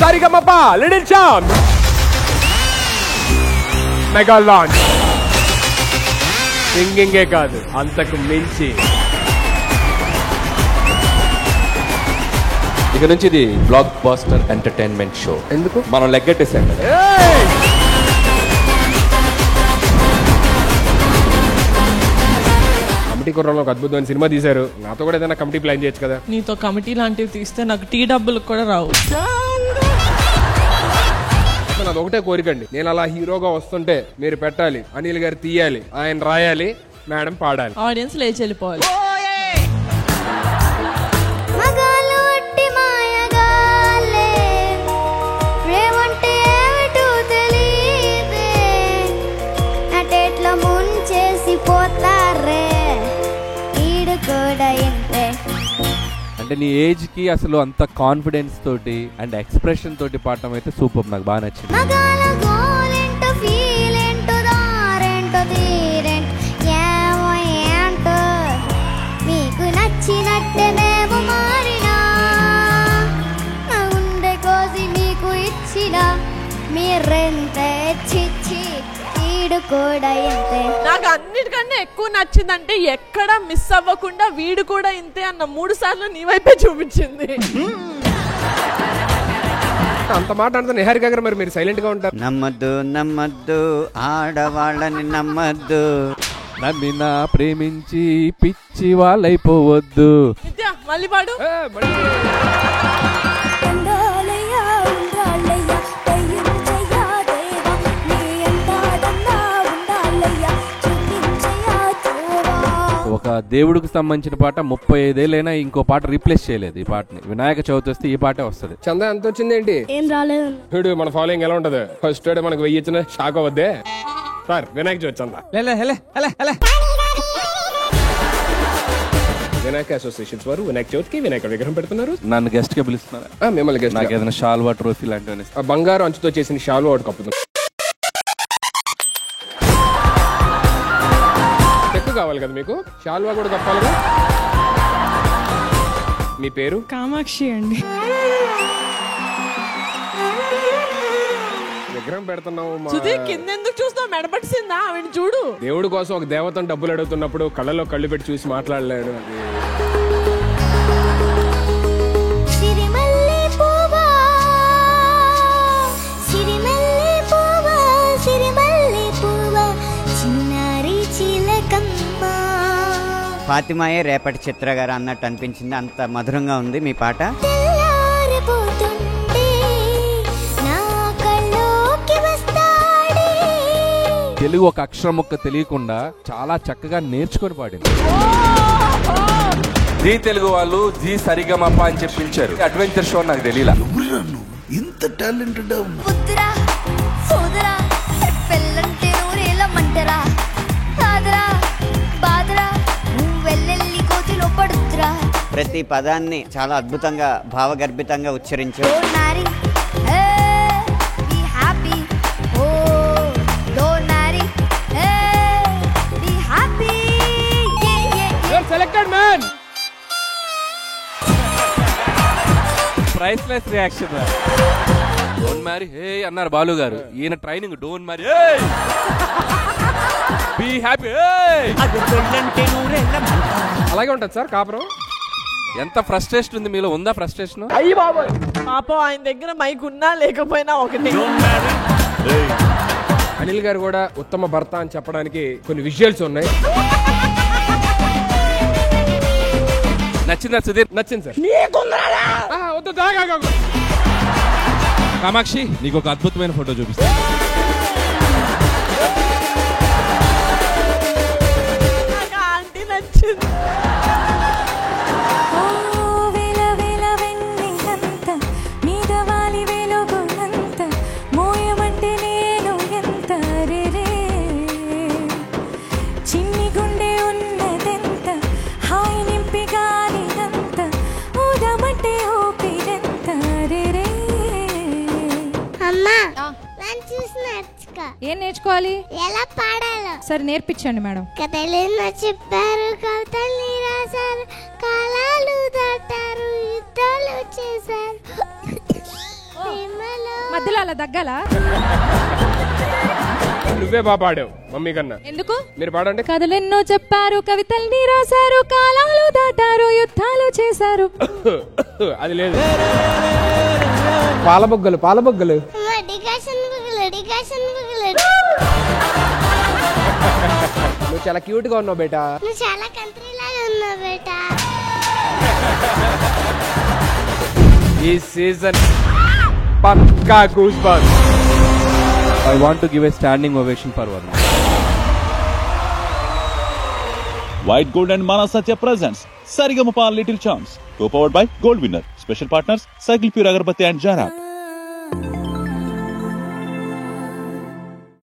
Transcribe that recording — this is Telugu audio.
సారిగమప లిటిల్ ఛాంప్స్ మెగా లాంచ్. సింగింగే కాదు అంతకు మించి. ఇక నుంచి ఇది బ్లాక్ బాస్టర్ ఎంటర్టైన్మెంట్ షో. ఎందుకు? మనం లెగ్గెట్టేసాం కదా. కమిటీ కుర్రంలో ఒక అద్భుతమైన సినిమా తీశారు. నాతో కూడా ఏదైనా కమిటీ ప్లాన్ చేయొచ్చు కదా. నీతో కమిటీ లాంటివి తీస్తే నాకు టీ డబ్బులు కూడా రావు. అది ఒకటే కోరికండి, నేను అలా హీరోగా వస్తుంటే మీరు పెట్టాలి, అనిల్ గారు తీయాలి, ఆయన రాయాలి, మేడం పాడాలి, ఆడియన్స్ లేచి వెళ్ళిపోవాలి. అంటే నీ ఏజ్ కి అసలు అంత కాన్ఫిడెన్స్ తోటి అండ్ ఎక్స్ప్రెషన్ తోటి పాడటం అయితే సూపర్, నాకు బాగా నచ్చింది. మీకు నచ్చినట్టే మేము మారినా ఉండే కోసి మీకు ఇచ్చిన మీరెంత చిచ్చి వీడు కూడా ఇంతే. నాకు అన్నిటికన్నా ఎక్కువ నచ్చిందంటే ఎక్కడ మిస్ అవ్వకుండా వీడు కూడా ఇంతే అన్న 3 సార్లు నీ వైపే చూపించింది. అంత మాట అంటే నిహారిక గారు మరి మీరు సైలెంట్ గా ఉంటారు. నమ్మద్దు నమ్మద్దు ఆడవాళ్ళని నమ్మద్దు, నమ్మినా ప్రేమించి పిచ్చి వాళ్ళైపోవద్దు. నిత్య మళ్ళీ పాడు. ఒక దేవుడికి సంబంధించిన పాట 35 ఏళ్ళైనా ఇంకో పాట రీప్లేస్ చేయలేదు ఈ పాటని. వినాయక చవితి వస్తే ఈ పాటే వస్తుంది. చందా ఎంత వచ్చింది ఏంటి? ఏం రాలేదు. చూడు మన ఫాలోయింగ్ ఎలా ఉంటది. ఫస్ట్ మనకు 1000 ఇచ్చిన షాక్ అవద్దే సార్. వినాయక చవితి చందా వినాయక అసోసియేషన్స్ వారు వినాయక చవితికి వినాయక విగ్రహం పెడుతున్నారు. నన్ను గెస్ట్ గా పిలుస్తున్నారు. మిమ్మల్ని గెస్ట్ నాకు ఏదైనా షాల్వా ట్రోఫీ లాంటివి బంగారు అంచుతో చేసిన షాలు ఒకటి కప్పుతుంది. చెక్కు కావాలి కదా మీకు, షాల్వా కూడా కప్పాలిగా. మీ పేరు? కామాక్షి అండి. విగ్రహం పెడుతున్నావు. కిందెందుకు చూస్తావు? మెడపట్టిందా ఆవిడ చూడు. దేవుడి కోసం ఒక దేవతను డబ్బులు అడుగుతున్నప్పుడు కళ్ళలో కళ్ళు పెట్టి చూసి మాట్లాడలేడు. ఫాతిమాయే రేపటి చిత్ర గారు అన్నట్టు అనిపించింది. అంత మధురంగా ఉంది మీ పాట. తెలుగు ఒక అక్షరం ముక్క తెలియకుండా చాలా చక్కగా నేర్చుకొని పాడింది. జీ తెలుగు వాళ్ళు జీ సరిగమప అని చెప్పించారు. అడ్వెంచర్ షో నాకు తెలియలా. ఇంత టాలెంటెడ్ ప్రతి పదాన్ని చాలా అద్భుతంగా భావగర్భితంగా ఉచ్చరించారు. Priceless reaction. Don't marry hey అన్నారు బాలు గారు. ఈయన training don't marry be happy. అలాగే ఉంటుంది సార్ కాపురం. ఎంత ఫ్రస్ట్రేషన్ ఉంది మీలో? ఉందా ఫ్రస్ట్రేషన్? పాపం ఆయన దగ్గర మైక్ ఉన్నా లేకపోయినా ఒకటి. అనిల్ గారు కూడా ఉత్తమ భర్త అని చెప్పడానికి కొన్ని విజువల్స్ ఉన్నాయి. నచ్చిందా సుధీర్? నచ్చింది సార్. కామాక్షి నీకు ఒక అద్భుతమైన ఫోటో చూపిస్తా. ఆంటీ నచ్చింది. ఏం నేర్చుకోవాలి? ఎలా పాడాలో సరే నేర్పించండి మేడం. కథలు చెప్పారు, కవితలు రాశారు, కాలాలు దాటారు, యుద్ధాలు చేశారు. అలా దగ్గల. నువ్వే బాగా పాడావు మమ్మీ కన్నా. ఎందుకు? మీరు పాడండి. కథలెన్నో చెప్పారు, కవితల్ని రాశారు, కాలాలు దాటారు, యుద్ధాలు చేశారు. అది లేదు. పాలబొగ్గలు పాలబొగ్గలు. నువ్వు చాలా క్యూట్ గా ఉన్నావు బేటా. నువ్వు చాలా కంట్రీ లాగా ఉన్నావు బేటా. ఈ సీజన్ పక్కా goosebumps. I want to give a standing ovation for Varun. White Gold and Mana Satya presents Saregama Little Chance. Co-powered by Gold Winner. Special partners Cycle Pure Agarbatti and Jara.